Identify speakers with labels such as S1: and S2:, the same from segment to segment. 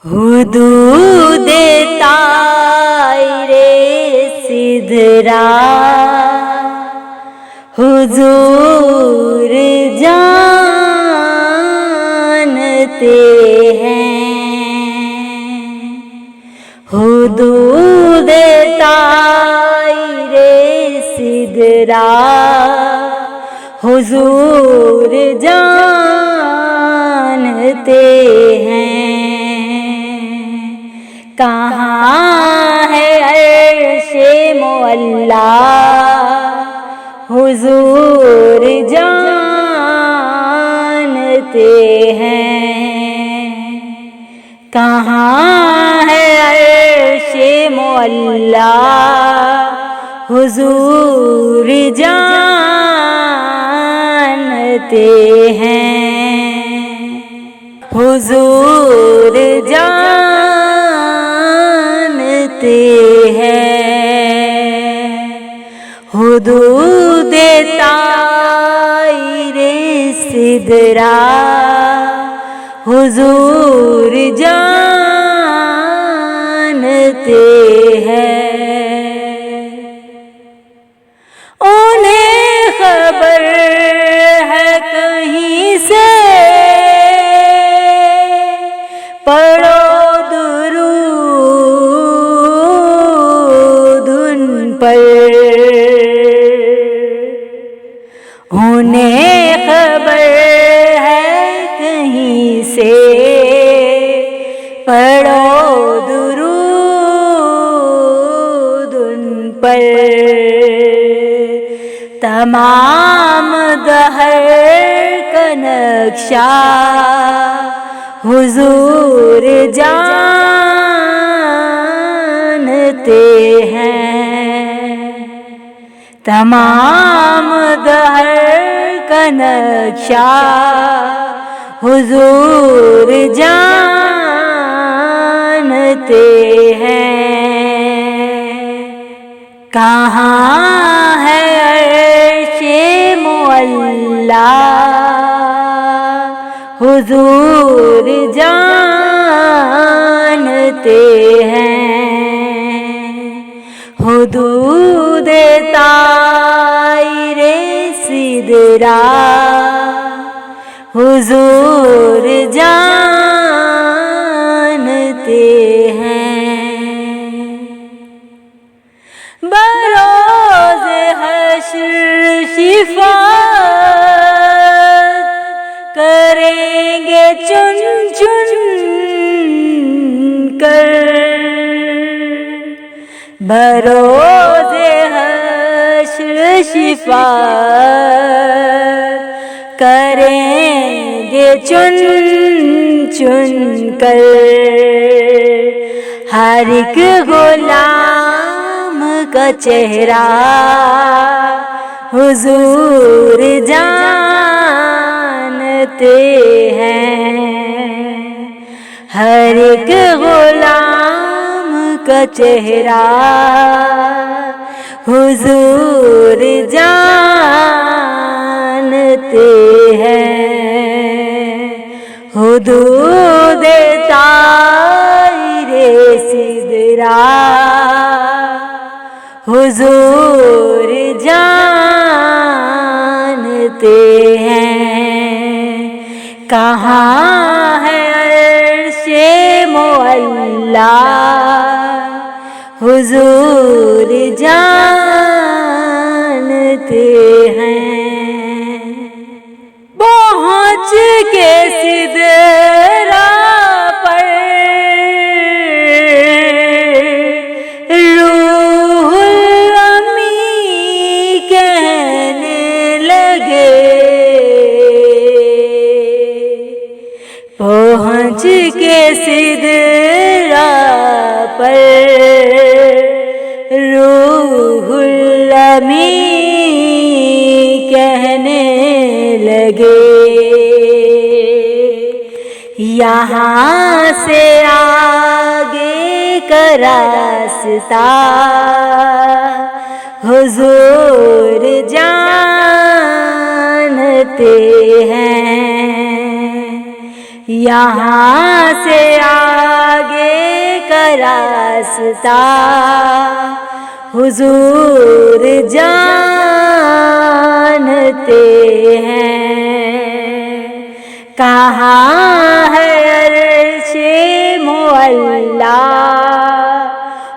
S1: حدود طائر سدرا حضور جانتے ہیں، حدود طائر سدرا حضور جانتے ہیں۔ کہاں ہے عرش معلا حضور جانتے ہیں، کہاں ہے عرش معلا حضور جانتے ہیں، حضور جانتے ہیں۔ حدود طائر سدرا حضور جانتے ہیں۔ انہیں خبر ہے کہیں سے، پڑھو درود ان پر، انہیں خبر ہے کہیں سے، پڑھو درود ان پر۔ تمام دہر کا نقشہ حضور جانتے ہیں، تمام دہر کا نقشہ حضور جانتے ہیں۔ کہاں ہے عرش معلا حضور جانتے ہیں، حدود طائر سدرا حضور جانتے ہیں۔ بروز حشر شفاعت کریں گے چن چن کر، بروز حشر شفاعت کریں گے چن چن کر۔ ہر ایک غلام کا چہرہ حضور جانتے ہیں، ہر ایک غلام کا چہرہ حضور جانتے ہیں۔ حدود طائر سدرا حضور جانتے ہیں۔ کہاں ہے عرش معلا حضور جانتے ہیں۔ پہنچ کے سدرا پر روح الامی کہنے لگے، پہنچ کے سدرا پر روح الامی کہنے لگے، یہاں سے آگے کا راستہ حضور جانتے ہیں، یہاں سے راستہ حضور جانتے ہیں، کہاں ہے عرش معلا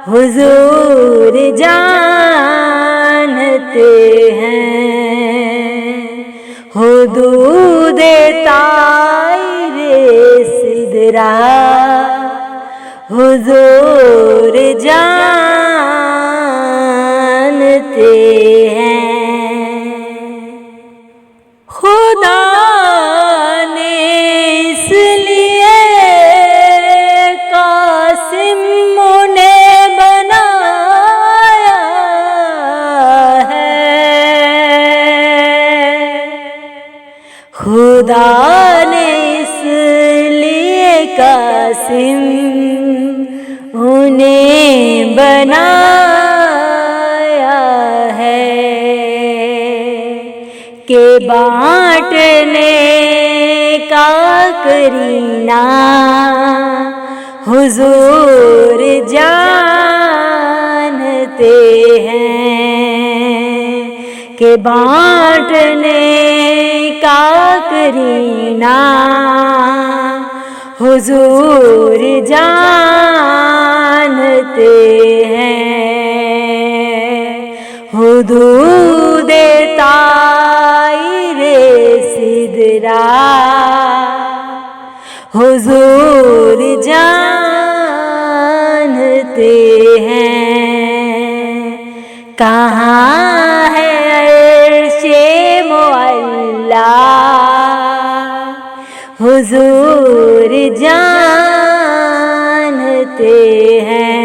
S1: حضور جانتے ہیں، حدود طائر سدرہ حضور جانتے ہیں۔ خدا نے اس لیے قاسم انہیں بنایا ہے، خدا نے اس لیے قاسم انہیں بنایا ہے کہ بانٹنے کا کرینہ حضور جانتے ہیں، کہ بانٹنے کا کرینہ حضور جانتے ہیں، حدود طائر سدرہ حضور جانتے ہیں، کہاں ہے عرش معلا حضور جانتے ہیں۔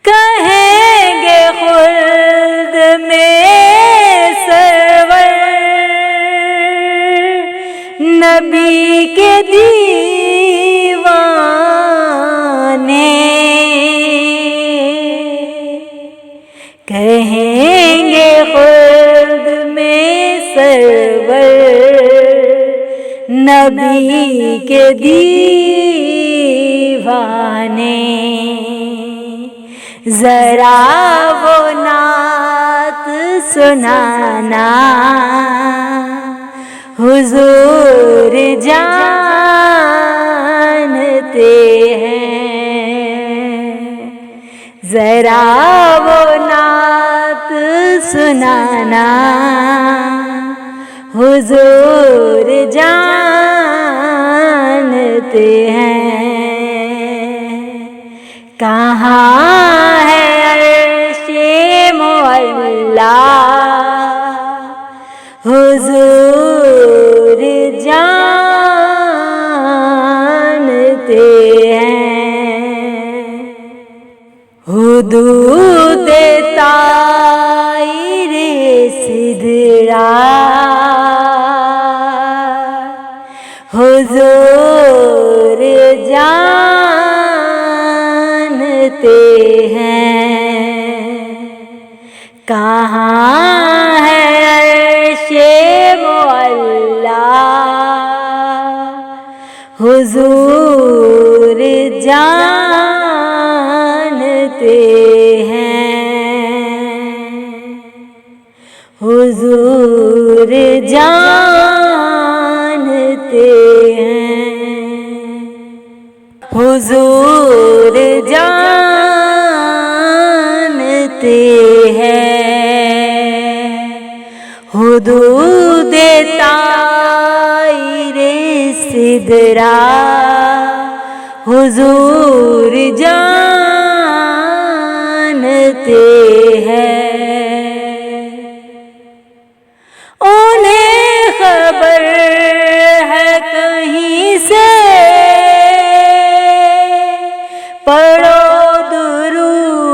S1: کہیں گے خلد میں سرور نبی کے دیوانے، کہیں گے خلد میں سرور نبی کے دیوانے، ذرا وہ نعت سنانا حضور جانتے ہیں، ذرا وہ نعت سنانا حضور جانتے ہیں، کہاں ہے عرش معلا حضور جانتے ہیں، حدود طائر سدرہ حضور جانتے ہیں، کہاں ہے عرش معلا حضور جانتے ہیں، حضور جانتے ہیں، حضور جانتے ہیں، حدود طائر سدرہ حضور جانتے ہیں، انہیں خبر ہے کہیں سے پڑھو درود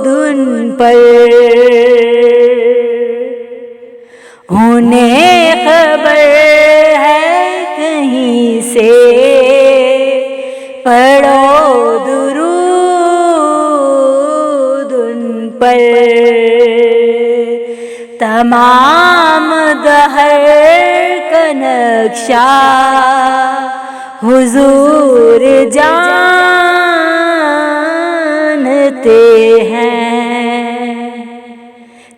S1: ان پر، انہیں خبر ہے کہیں سے پڑھو درود ان پر، تمام دہر کا نقشہ حضور جانتے ہیں،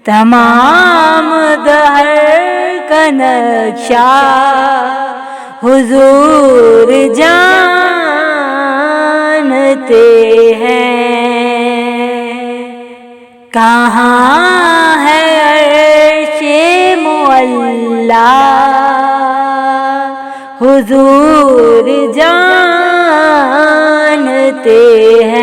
S1: تمام دہر کا نقشہ حضور جانتے ہیں۔ کہاں ہے عرش معلیٰ حضور جانتے ہیں۔